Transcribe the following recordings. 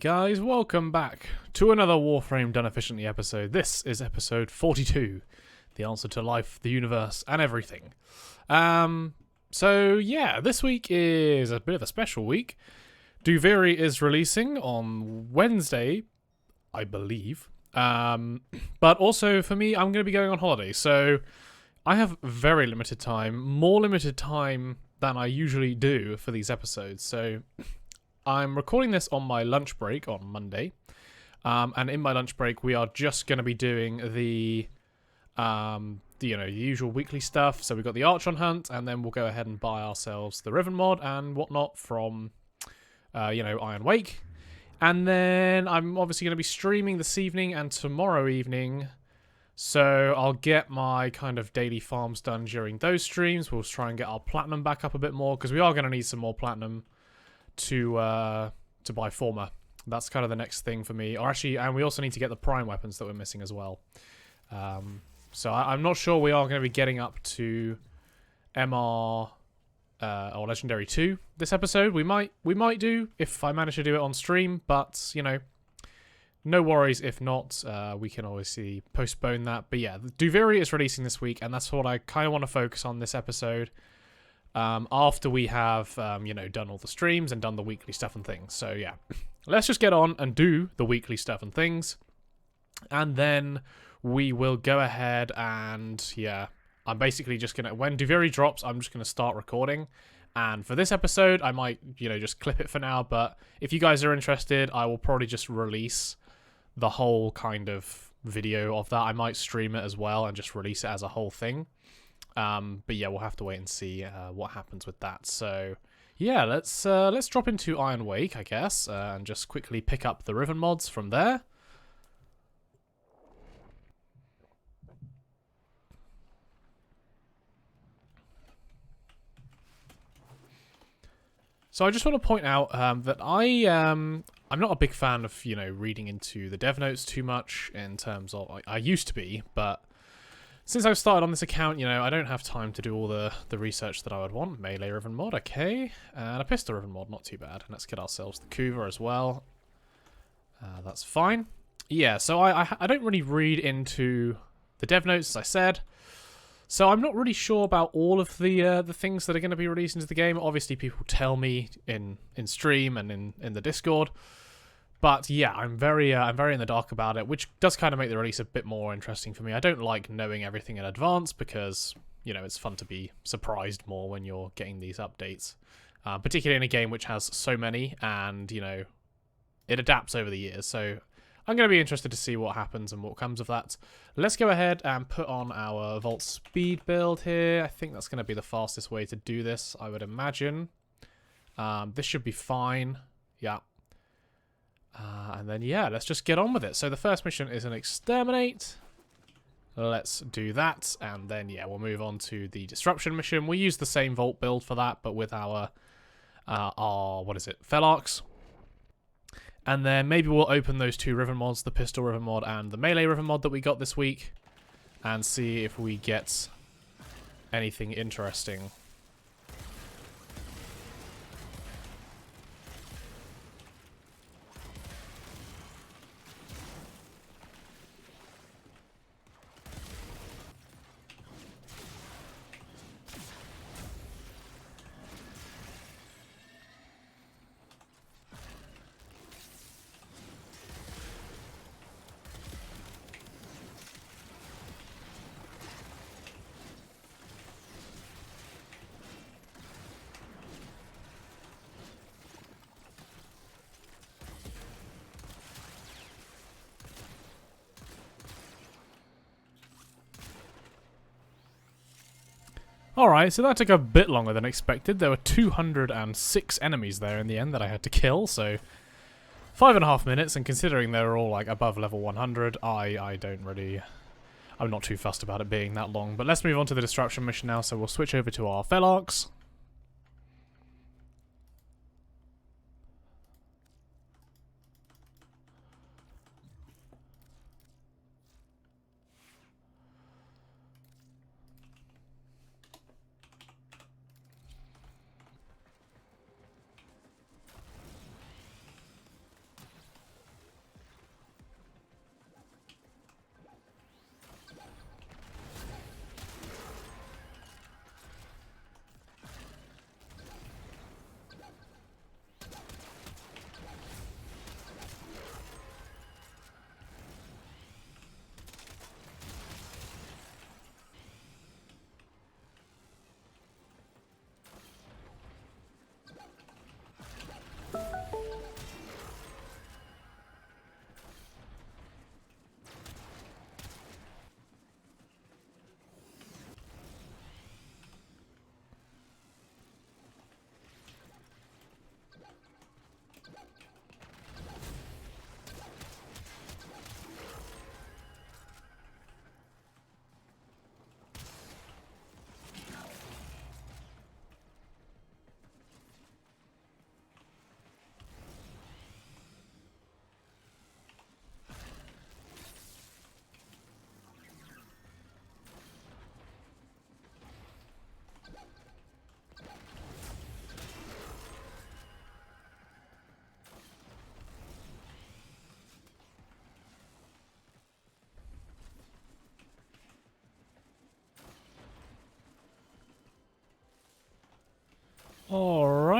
guys, welcome back to another Warframe Done Efficiently episode. This is episode 42, the answer to life, the universe, and everything. So yeah, this week is a bit of a special week. Duviri is releasing on Wednesday, I believe. But also for me, I'm going to be going on holiday, so I have very limited time, more limited time than I usually do for these episodes, so I'm recording this on my lunch break on Monday, and in my lunch break we are just going to be doing the usual weekly stuff. So we've got the Archon hunt, and then we'll go ahead and buy ourselves the Riven mod and whatnot from, Iron Wake. And then I'm obviously going to be streaming this evening and tomorrow evening, so I'll get my kind of daily farms done during those streams. We'll try and get our platinum back up a bit more, because we are going to need some more platinum to buy Former. That's kind of the next thing for me. Or actually, and we also need to get the prime weapons that we're missing as well. So I'm not sure we are going to be getting up to MR or Legendary 2 this episode. We might do if I manage to do it on stream, but no worries if not. We can obviously postpone that. But yeah, Duviri is releasing this week, and that's what I kind of want to focus on this episode. After we have, done all the streams and done the weekly stuff and things. So yeah, let's just get on and do the weekly stuff and things. And then we will go ahead and, yeah, I'm basically just going to, when Duviri drops, I'm just going to start recording. And for this episode, I might, just clip it for now. But if you guys are interested, I will probably just release the whole kind of video of that. I might stream it as well and just release it as a whole thing. But yeah, we'll have to wait and see what happens with that. So yeah, let's drop into Iron Wake, I guess, and just quickly pick up the Riven mods from there. So I just want to point out that I'm not a big fan of reading into the dev notes too much in terms of I used to be, but since I've started on this account, I don't have time to do all the research that I would want. Melee Riven mod, okay. And a pistol Riven mod, not too bad. And let's get ourselves the Kuva as well. That's fine. Yeah, so I don't really read into the dev notes, as I said. So I'm not really sure about all of the things that are going to be released into the game. Obviously, people tell me in stream and in the Discord. But yeah, I'm very in the dark about it, which does kind of make the release a bit more interesting for me. I don't like knowing everything in advance because, it's fun to be surprised more when you're getting these updates. Particularly in a game which has so many and, it adapts over the years. So I'm going to be interested to see what happens and what comes of that. Let's go ahead and put on our Vault Speed build here. I think that's going to be the fastest way to do this, I would imagine. This should be fine. Yeah. And then, yeah, let's just get on with it. So the first mission is an exterminate. Let's do that. And then, yeah, we'll move on to the disruption mission. We'll use the same vault build for that, but with our Felarks. And then maybe we'll open those two Riven mods, the pistol Riven mod and the melee Riven mod that we got this week, and see if we get anything interesting. Alright, so that took a bit longer than expected. There were 206 enemies there in the end that I had to kill, so 5.5 minutes, and considering they were all like above level 100, I'm not too fussed about it being that long. But let's move on to the disruption mission now, so we'll switch over to our Felarks.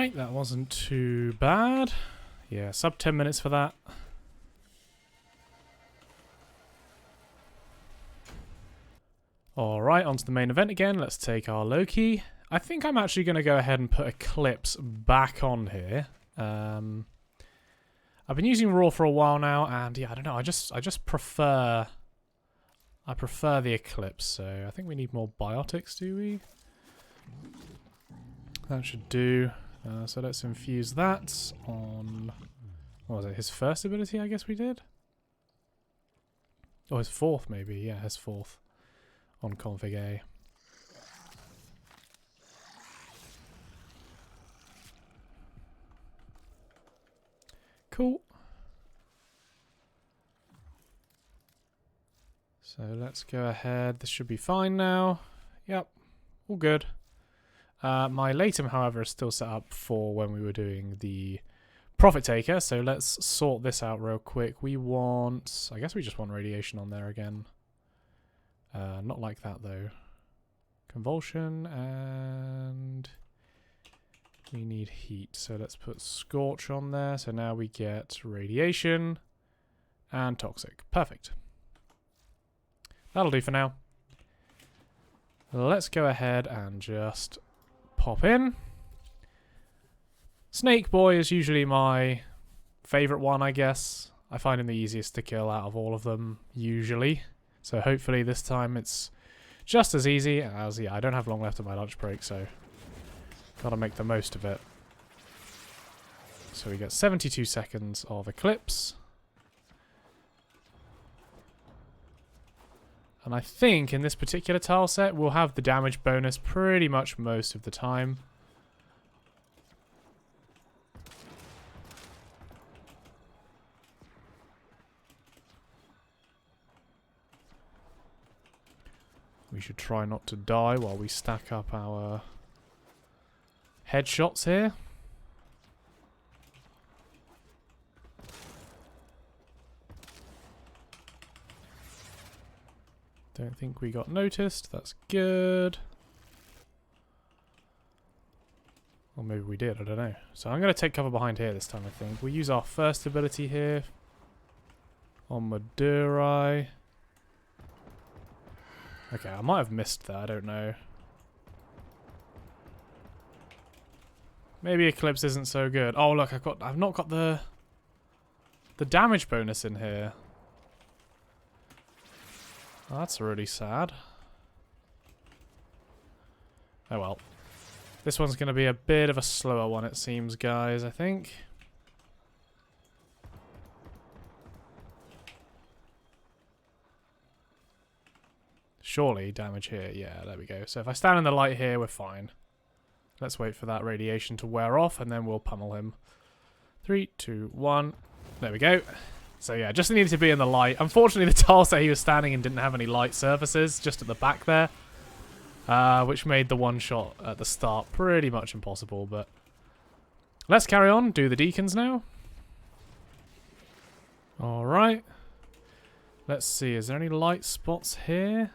Alright, that wasn't too bad. Yeah, sub 10 minutes for that. Alright, onto the main event again. Let's take our Loki. I think I'm actually going to go ahead and put Eclipse back on here. I've been using Raw for a while now, and yeah, I don't know. I just prefer... I prefer the Eclipse, so I think we need more biotics, do we? That should do. So let's infuse that on... What was it? His first ability, I guess we did? Or his fourth, maybe. Yeah, his fourth. On config A. Cool. So let's go ahead. This should be fine now. Yep, all good. My Latum, however, is still set up for when we were doing the Profit Taker. So let's sort this out real quick. We want... I guess we just want radiation on there again. Not like that, though. Convulsion, and... we need heat. So let's put Scorch on there. So now we get radiation and toxic. Perfect. That'll do for now. Let's go ahead and just pop in. Snake Boy is usually my favourite one, I guess. I find him the easiest to kill out of all of them, usually. So hopefully this time it's just as easy as... yeah, I don't have long left of my lunch break, so... gotta make the most of it. So we get 72 seconds of Eclipse. And I think in this particular tile set, we'll have the damage bonus pretty much most of the time. We should try not to die while we stack up our headshots here. Don't think we got noticed. That's good. Or maybe we did. I don't know. So I'm going to take cover behind here this time, I think. We'll use our first ability here. On Madurai. Okay, I might have missed that. I don't know. Maybe Eclipse isn't so good. Oh, look, I've not got the damage bonus in here. Oh, that's really sad. Oh well. This one's going to be a bit of a slower one, it seems, guys, I think. Surely damage here. Yeah, there we go. So if I stand in the light here, we're fine. Let's wait for that radiation to wear off, and then we'll pummel him. 3, 2, 1. There we go. So yeah, just needed to be in the light. Unfortunately, the tile set he was standing in didn't have any light surfaces, just at the back there. Which made the one shot at the start pretty much impossible, but... let's carry on, do the deacons now. Alright. Let's see, is there any light spots here?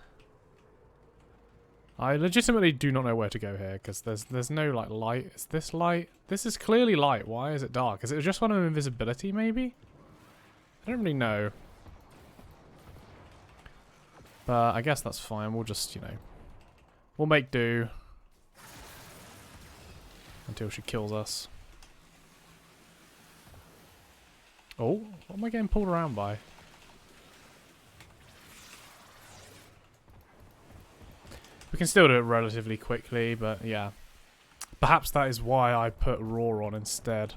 I legitimately do not know where to go here, because there's no, like, light. Is this light? This is clearly light. Why is it dark? Is it just one of invisibility, maybe? I don't really know. But I guess that's fine. We'll just, you know... we'll make do. Until she kills us. Oh, what am I getting pulled around by? We can still do it relatively quickly, but yeah. Perhaps that is why I put Raw on instead.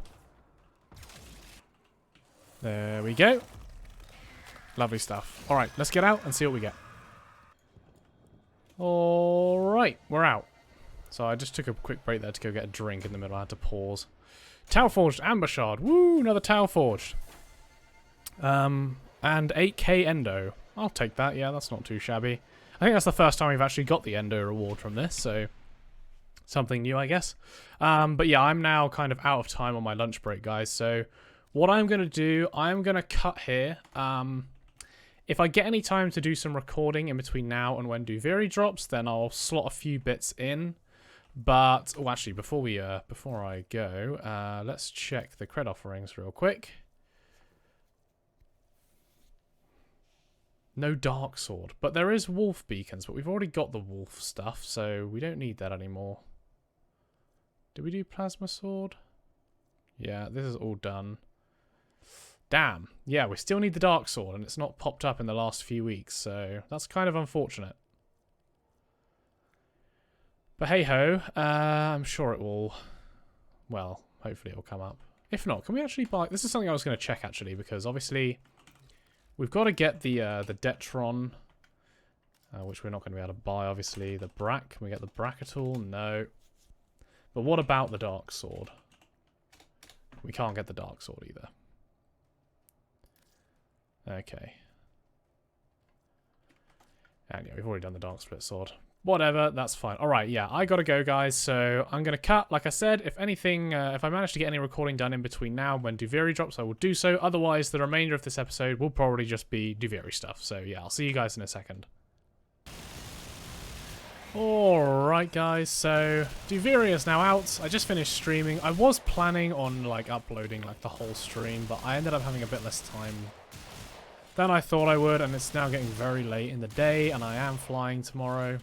There we go. Lovely stuff. Alright, let's get out and see what we get. Alright, we're out. So I just took a quick break there to go get a drink in the middle. I had to pause. Tau Forged Amber Shard. Woo, another Tau Forged. And 8k Endo. I'll take that. Yeah, that's not too shabby. I think that's the first time we've actually got the Endo reward from this, so something new, I guess. But yeah, I'm now kind of out of time on my lunch break, guys. So what I'm going to do, I'm going to cut here. If I get any time to do some recording in between now and when Duviri drops, then I'll slot a few bits in. But oh, actually, before I go, let's check the cred offerings real quick. No dark sword, but there is wolf beacons, but we've already got the wolf stuff, so we don't need that anymore. Did we do plasma sword? Yeah, this is all done. Damn. Yeah, we still need the dark sword, and it's not popped up in the last few weeks, so that's kind of unfortunate. But hey-ho, I'm sure it will... Well, hopefully it will come up. If not, can we actually buy... This is something I was going to check, actually, because obviously... We've got to get the Detron, which we're not going to be able to buy, obviously. The Brack, can we get the Brack at all? No. But what about the Dark Sword? We can't get the Dark Sword either. Okay. And yeah, we've already done the Dark Split Sword. Whatever, that's fine. Alright, yeah, I gotta go, guys, so I'm gonna cut. Like I said, if anything, if I manage to get any recording done in between now and when Duviri drops, I will do so. Otherwise, the remainder of this episode will probably just be Duviri stuff. So yeah, I'll see you guys in a second. Alright, guys, so Duviri is now out. I just finished streaming. I was planning on, like, uploading, like, the whole stream, but I ended up having a bit less time than I thought I would, and it's now getting very late in the day, and I am flying tomorrow.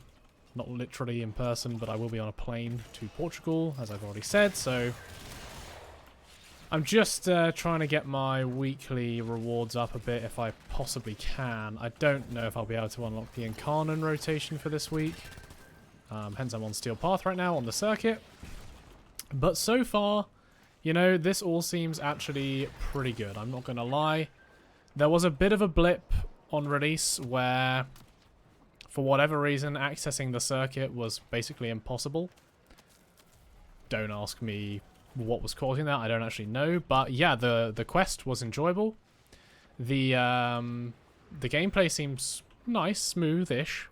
Not literally in person, but I will be on a plane to Portugal, as I've already said, so... I'm just trying to get my weekly rewards up a bit if I possibly can. I don't know if I'll be able to unlock the Incarnon rotation for this week. Hence I'm on Steel Path right now on the circuit. But so far, you know, this all seems actually pretty good. I'm not going to lie. There was a bit of a blip on release where... For whatever reason, accessing the circuit was basically impossible. Don't ask me what was causing that. I don't actually know. But yeah, the quest was enjoyable. The gameplay seems nice, smooth-ish.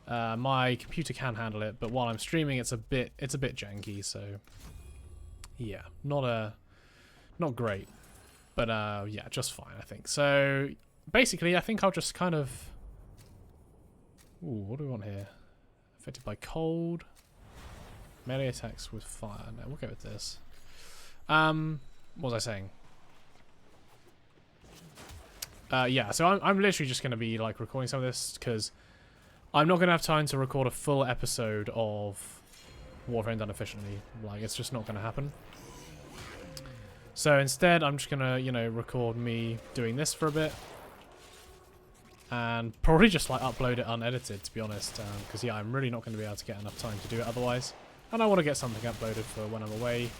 My computer can handle it, but while I'm streaming, it's a bit janky. So yeah, not great, but yeah, just fine, I think. So basically, I think I'll just kind of. Ooh, what do we want here? Affected by cold. Melee attacks with fire. No, we'll go with this. What was I saying? Yeah, so I'm literally just going to be like recording some of this because I'm not going to have time to record a full episode of Warframe done efficiently. Like, it's just not going to happen. So instead, I'm just going to, you know, record me doing this for a bit. And probably just like upload it unedited, to be honest, because yeah, I'm really not going to be able to get enough time to do it otherwise, and I want to get something uploaded for when I'm away,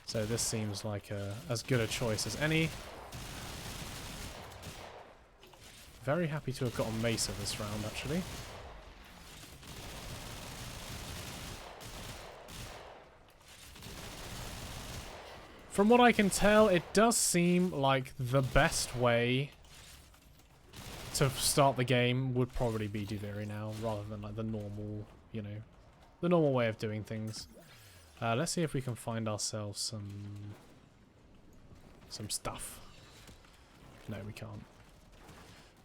so this seems like as good a choice as any. Very happy to have got a Mesa this round, actually. From what I can tell, it does seem like the best way to start the game would probably be Duviri now, rather than like the normal, you know, the normal way of doing things. Let's see if we can find ourselves some stuff. No, we can't.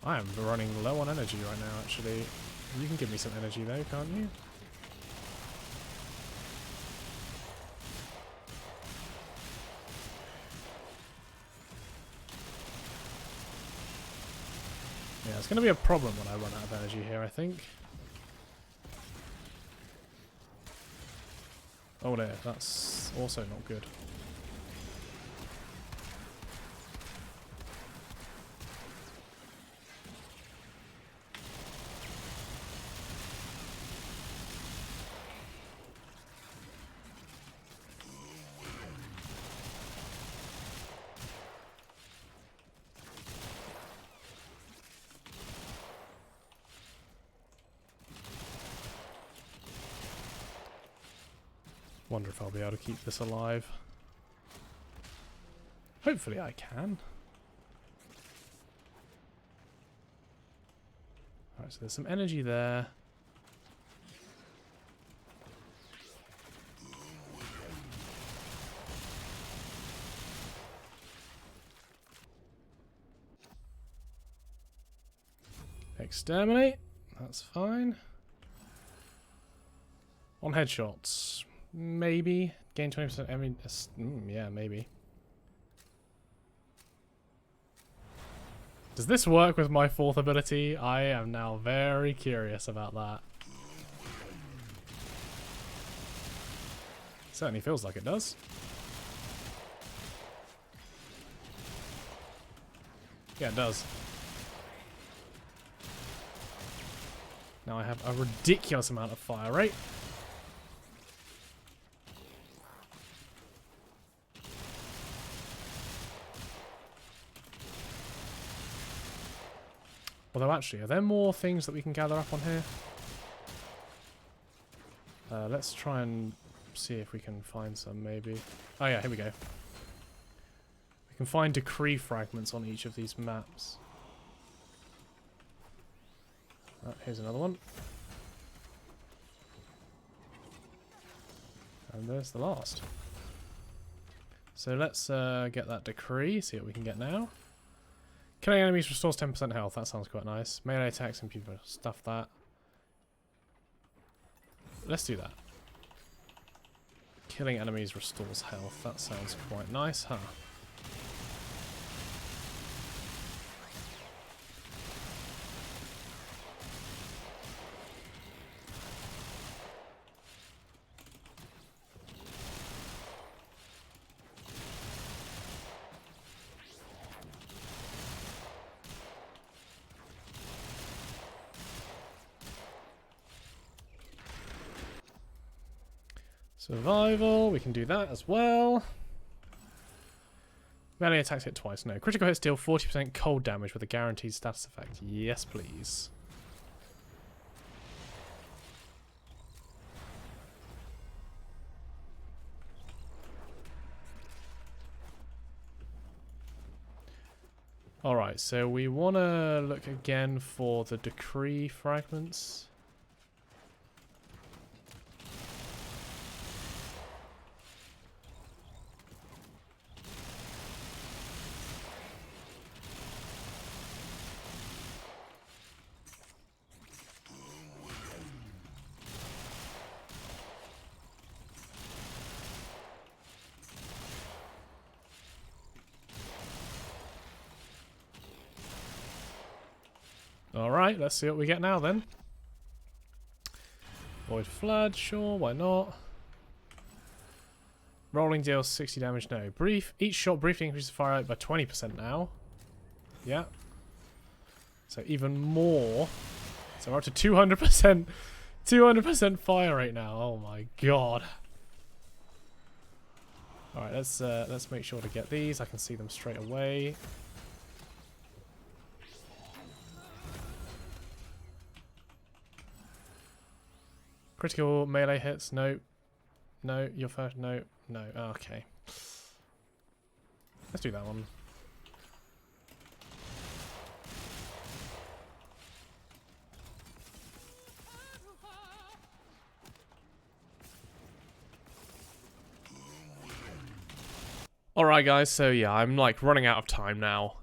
I am running low on energy right now, actually. You can give me some energy though, can't you? Yeah, it's going to be a problem when I run out of energy here, I think. Oh there, that's also not good. Wonder if I'll be able to keep this alive. Hopefully I can. Alright, so there's some energy there. Exterminate. That's fine. On headshots, maybe. Gain 20%, I mean, yeah, maybe. Does this work with my 4th ability? I am now very curious about that. Certainly feels like it does. Yeah, it does. Now I have a ridiculous amount of fire rate. Although actually, are there more things that we can gather up on here? Let's try and see if we can find some, maybe. Oh yeah, here we go. We can find decree fragments on each of these maps. Here's another one. And there's the last. So let's get that decree, see what we can get now. Killing enemies restores 10% health. That sounds quite nice. Melee attacks and people stuff that. Let's do that. Killing enemies restores health. That sounds quite nice, huh? Survival, we can do that as well. Melee attacks hit twice. No. Critical hits deal 40% cold damage with a guaranteed status effect. Yes, please. Alright, so we want to look again for the decree fragments. Alright, let's see what we get now then. Void Flood, sure, why not? Rolling deals 60 damage, no. Brief, each shot briefly increases fire rate by 20% now. Yeah. So even more. So we're up to 200%. 200% fire rate now. Oh my god. Alright, let's make sure to get these. I can see them straight away. Critical melee hits, no. No, your first, no, no, okay. Let's do that one. Alright guys, so yeah, I'm like running out of time now.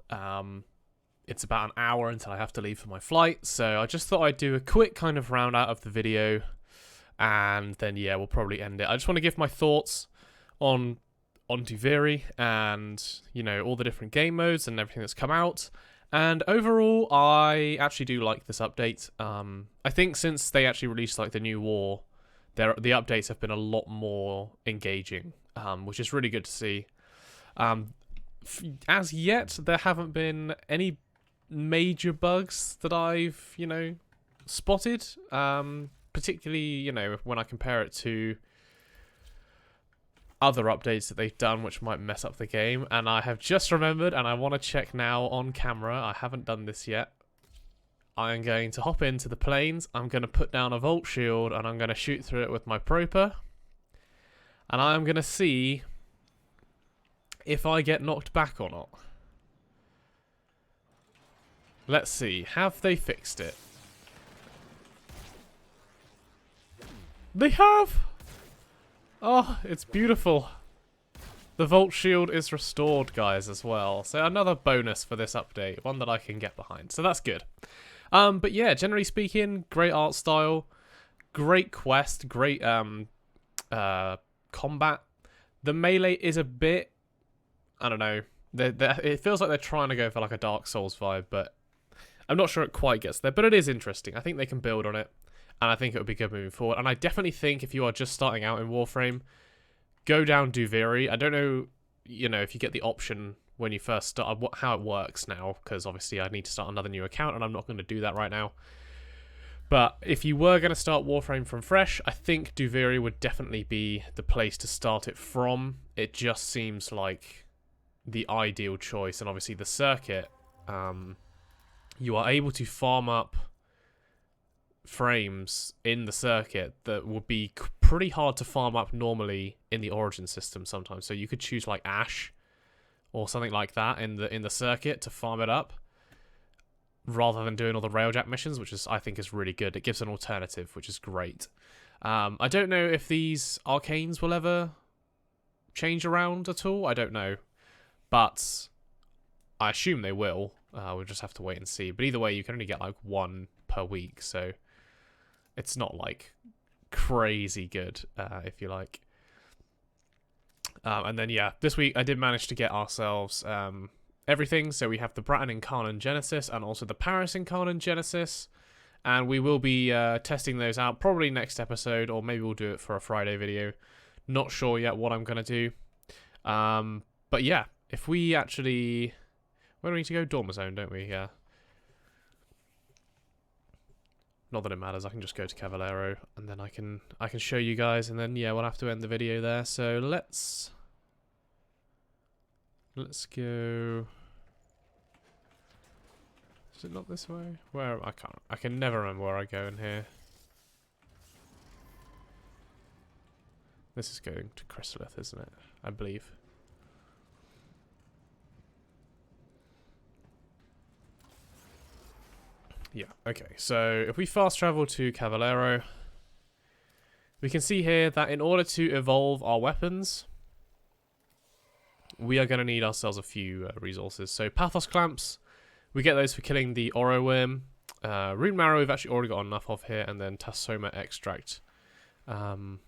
It's about an hour until I have to leave for my flight, so I just thought I'd do a quick kind of round out of the video. And then, yeah, we'll probably end it. I just want to give my thoughts on Duviri and, you know, all the different game modes and everything that's come out. And overall, I actually do like this update. I think since they actually released, like, the new war, the updates have been a lot more engaging, which is really good to see. As yet, there haven't been any major bugs that I've, you know, spotted. Particularly, you know, when I compare it to other updates that they've done which might mess up the game. And I have just remembered, and I want to check now on camera. I haven't done this yet. I'm going to hop into the planes. I'm going to put down a Volt Shield, and I'm going to shoot through it with my Proper. And I'm going to see if I get knocked back or not. Let's see. Have they fixed it? They have! Oh, it's beautiful. The Volt Shield is restored, guys, as well. So another bonus for this update. One that I can get behind. So that's good. But yeah, generally speaking, great art style. great quest, great combat. The melee is a bit, I don't know. It feels like they're trying to go for like a Dark Souls vibe, but I'm not sure it quite gets there. But it is interesting. I think they can build on it, and I think it would be good moving forward. And I definitely think if you are just starting out in Warframe, go down Duviri. I don't know, if you get the option when you first start, how it works now, because obviously I need to start another new account, and I'm not going to do that right now. But if you were going to start Warframe from fresh, I think Duviri would definitely be the place to start it from. It just seems like the ideal choice. And obviously the circuit, you are able to farm up frames in the circuit that would be pretty hard to farm up normally in the Origin system sometimes. So you could choose like Ash or something like that in the circuit to farm it up, rather than doing all the Railjack missions, which I think is really good. It gives an alternative, which is great. I don't know if these arcanes will ever change around at all. I don't know. But I assume they will. We'll just have to wait and see. But either way, you can only get like one per week, so it's not like crazy good, if you like. And then, yeah, this week I did manage to get ourselves everything. So we have the Bratton Incarnate Genesis and also the Paris Incarnate Genesis, and we will be testing those out probably next episode, or maybe we'll do it for a Friday video. Not sure yet what I'm going to do. But yeah, if we actually, where do we need to go? Dormer Zone, don't we? Yeah. Not that it matters. I can just go to Cavallero and then I can show you guys, and then yeah, we'll have to end the video there. So let's go. Is it not this way? Where? I can never remember where I go in here. This is going to Chrysalith, isn't it? I believe. Yeah, okay. So if we fast travel to Cavallero, we can see here that in order to evolve our weapons, we are going to need ourselves a few resources. So Pathos Clamps, we get those for killing the Oro Worm. Rune Marrow we've actually already got enough of here, and then Tassoma Extract. We'll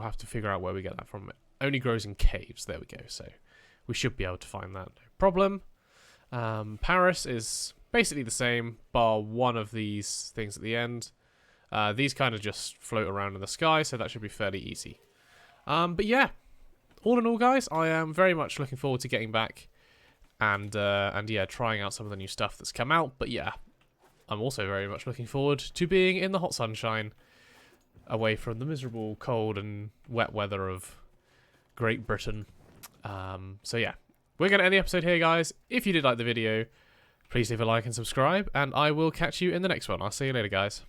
have to figure out where we get that from. It only grows in caves. There we go. So we should be able to find that. No problem. Paris is basically the same, bar one of these things at the end. These kind of just float around in the sky, so that should be fairly easy. But yeah, all in all, guys, I am very much looking forward to getting back and yeah, trying out some of the new stuff that's come out. But yeah, I'm also very much looking forward to being in the hot sunshine, away from the miserable cold and wet weather of Great Britain. So yeah, we're going to end the episode here, guys. If you did like the video, please leave a like and subscribe, and I will catch you in the next one. I'll see you later, guys.